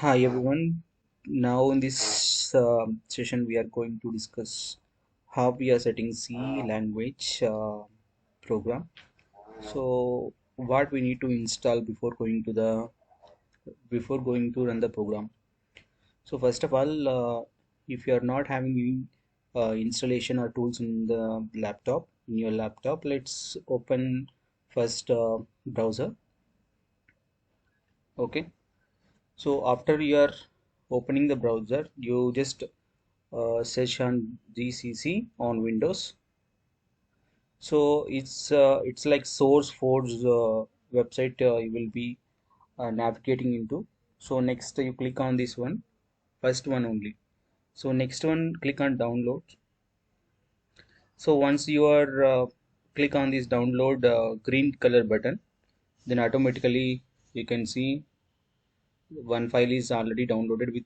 Hi everyone. Now in this session we are going to discuss how we are setting C language program. So what we need to install before going to run the program. So first of all, if you are not having any installation or tools in your laptop, let's open first browser. Okay. So after you are opening the browser, you just search on GCC on Windows. So it's like SourceForge website you will be navigating into. So next you click on this one, first one only. So next one, click on download. So once you are click on this download green color button, then automatically you can see one file is already downloaded with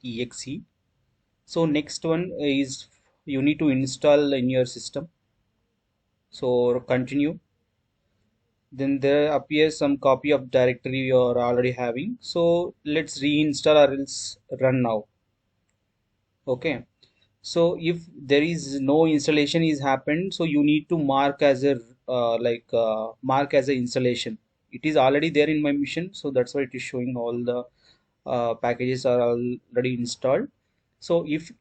.exe. So next one is you need to install in your system. So continue. Then there appears some copy of directory you are already having. So let's reinstall or else run now. Okay. So if there is no installation is happened, so you need to mark as a mark as a installation. It is already there in my mission, so that's why it is showing all the packages are already installed. So if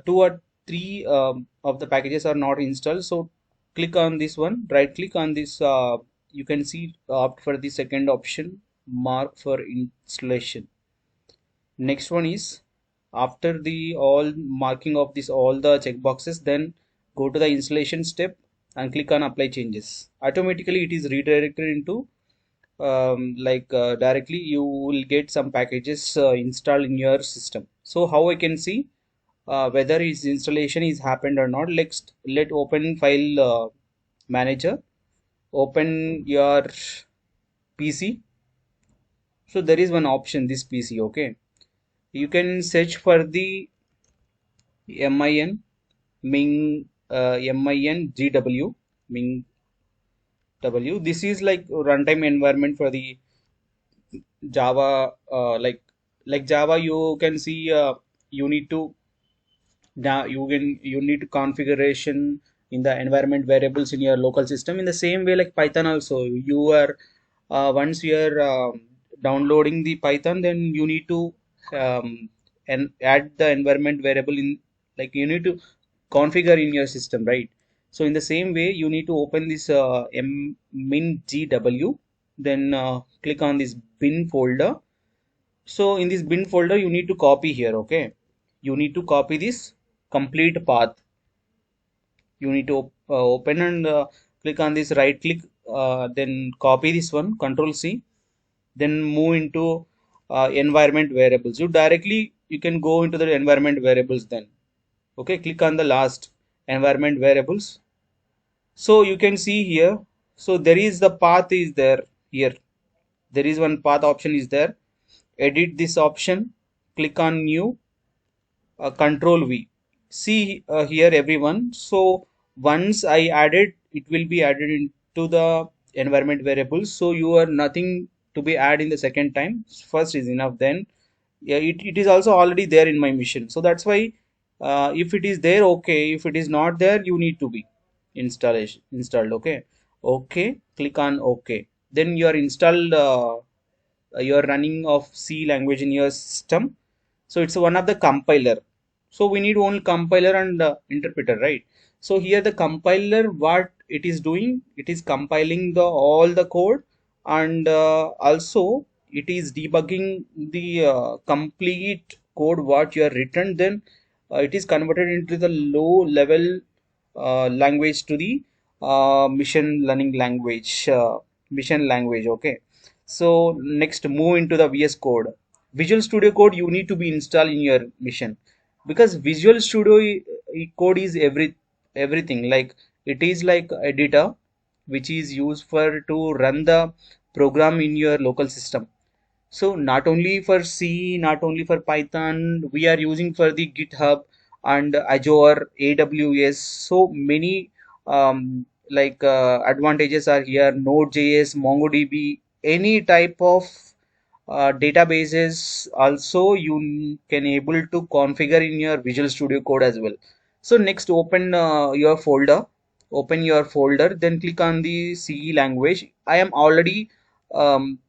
two or three of the packages are not installed, so click on this one, right click on this, you can see opt for the second option, mark for installation. Next one is after the all marking of this all the checkboxes, then go to the installation step and click on apply changes. Automatically it is redirected into directly you will get some packages installed in your system. So how I can see whether its installation is happened or not, let open file manager, open your PC. So there is one option, this PC. Okay, you can search for the MIN MINGW MINGW. This is like runtime environment for the Java. Like Java, you can see you need to now you need configuration in the environment variables in your local system. In the same way, like Python also, you are once you are downloading the Python, then you need to and add the environment variable in, like you need to configure in your system, right? So in the same way, you need to open this MINGW, then click on this bin folder. So in this bin folder, you need to copy here. Okay, you need to copy this complete path. You need to open and click on this, right click, then copy this one, control C, then move into environment variables. You can go into the environment variables then. Okay, click on the last environment variables. So you can see here, so there is the path is there here. There is one path option is there. Edit this option, click on new, control V. See here everyone. So once I added, it will be added into the environment variables. So you are nothing to be added in the second time. First is enough. Then yeah, it is also already there in my mission. So that's why if it is there, okay. If it is not there, you need to be installed. Okay. Okay. Click on OK. Then you are installed. You are running of C language in your system. So it's one of the compiler. So we need only compiler and interpreter, right? So here the compiler, what it is doing, it is compiling the all the code, and also it is debugging the complete code what you are written. Then it is converted into the low level language to the machine learning language, mission language. Okay. So next move into the VS Code. Visual Studio Code you need to be installed in your mission, because Visual Studio Code is everything. Like it is like editor which is used for to run the program in your local system. So not only for C, not only for Python, we are using for the GitHub and Azure, AWS. So many advantages are here. Node.js, MongoDB, any type of databases also you can able to configure in your Visual Studio Code as well. So next open your folder, then click on the C language. I am already um,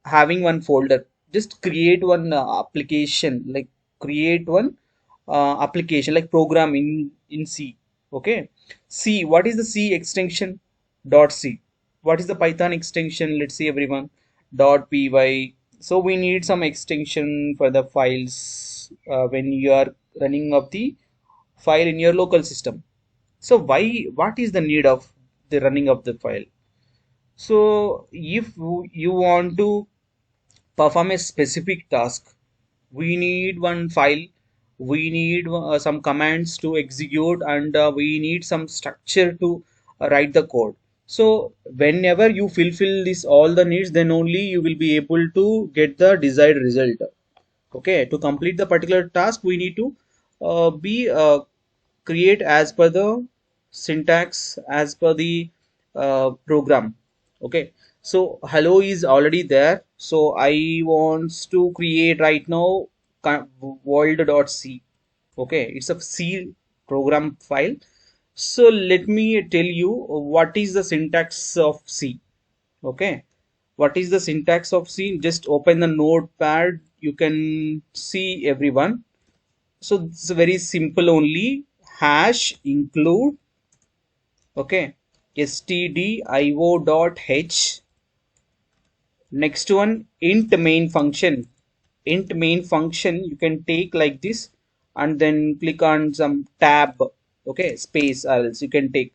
having one folder. Just create one application, like create one application like program in C. Okay, C, what is the C extension? Dot C. What is the Python extension? Let's see everyone. Dot py. So we need some extension for the files when you are running of the file in your local system. So what is the need of the running of the file? So if you want to perform a specific task, we need one file, we need some commands to execute, and we need some structure to write the code. So whenever you fulfill this all the needs, then only you will be able to get the desired result. Okay, to complete the particular task we need to be create as per the syntax, as per the program. Okay, so hello is already there, so I wants to create right now world.c. Okay, it's a C program file. So let me tell you what is the syntax of C. Okay, what is the syntax of C? Just open the notepad, you can see everyone. So it's very simple only. Hash include, okay, stdio dot h. Next one, int main function. Int main function you can take like this, and then click on some tab, okay, space, or else you can take.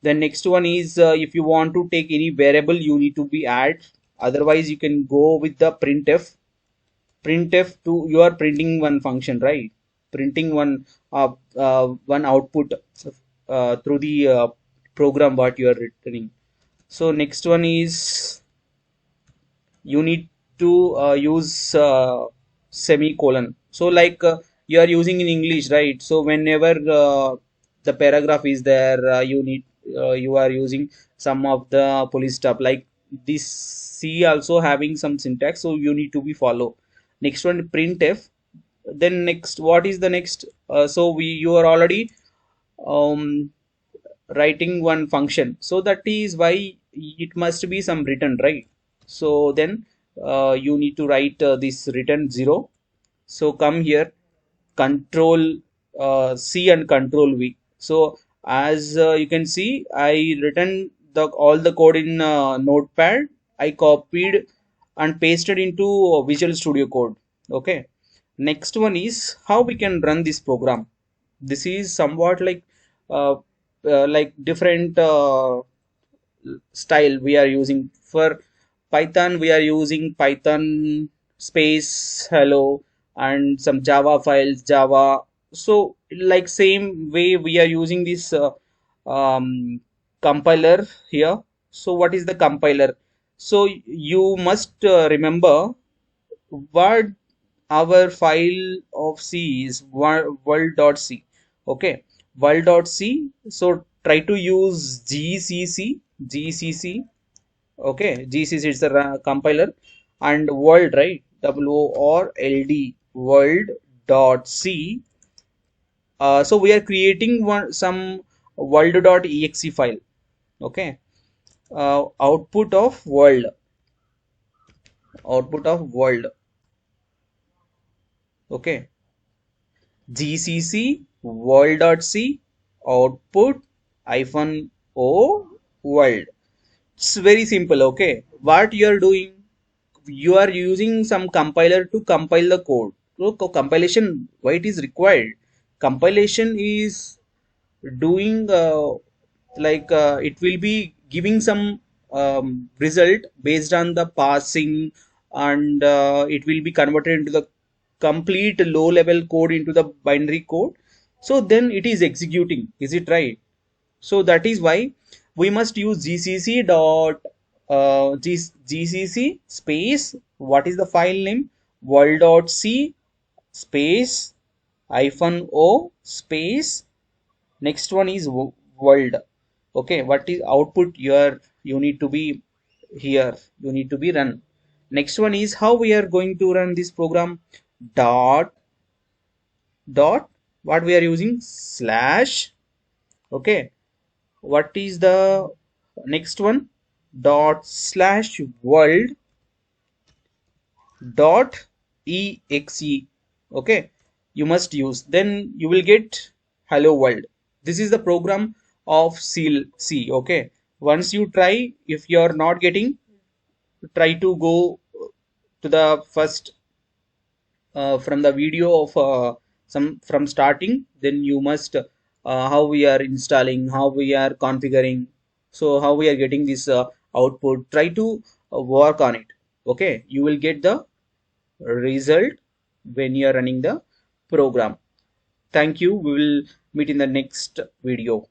The next one is if you want to take any variable, you need to be add. Otherwise you can go with the printf. Printf, to you are printing one function, right? Printing one output through the program what you are returning. So next one is you need to use semicolon. So like you are using in English, right? So whenever the paragraph is there, you are using some of the police stuff like this. C also having some syntax, so you need to be follow. Next one, printf. Then next, what is the next? So we you are already um, writing one function, so that is why it must be some written, right? So then you need to write this return 0. So come here, control C and control V. So as you can see, I written the all the code in notepad. I copied and pasted into Visual Studio Code. Okay, next one is how we can run this program. This is somewhat uh, like different style we are using. For Python we are using Python space hello and some Java files Java. So like same way we are using this compiler here. So what is the compiler? So you must remember what our file of C is, world.c. Okay, world.c. So try to use gcc. Okay, gcc is the compiler, and world, right? world, world.c. So we are creating some world.exe file. Okay, output of world, output of world. Okay, gcc world.c output -o world. It's very simple. Okay, what you are doing, you are using some compiler to compile the code. So compilation, why it is required? Compilation is doing it will be giving some result based on the passing, and it will be converted into the complete low level code into the binary code. So then it is executing, is it right? So that is why we must use gcc dot gcc space, what is the file name, world.c space -o space, next one is world. Okay, what is output? You need to be here, you need to be run. Next one is how we are going to run this program. Dot dot what we are using, slash. Okay, what is the next one? Dot slash world dot exe. Okay, you must use, then you will get hello world. This is the program of C. Okay, once you try, if you are not getting, try to go to the first from the video of some from starting, then you must how we are installing, how we are configuring, so how we are getting this output, try to work on it. Okay, you will get the result when you are running the program. Thank you, we will meet in the next video.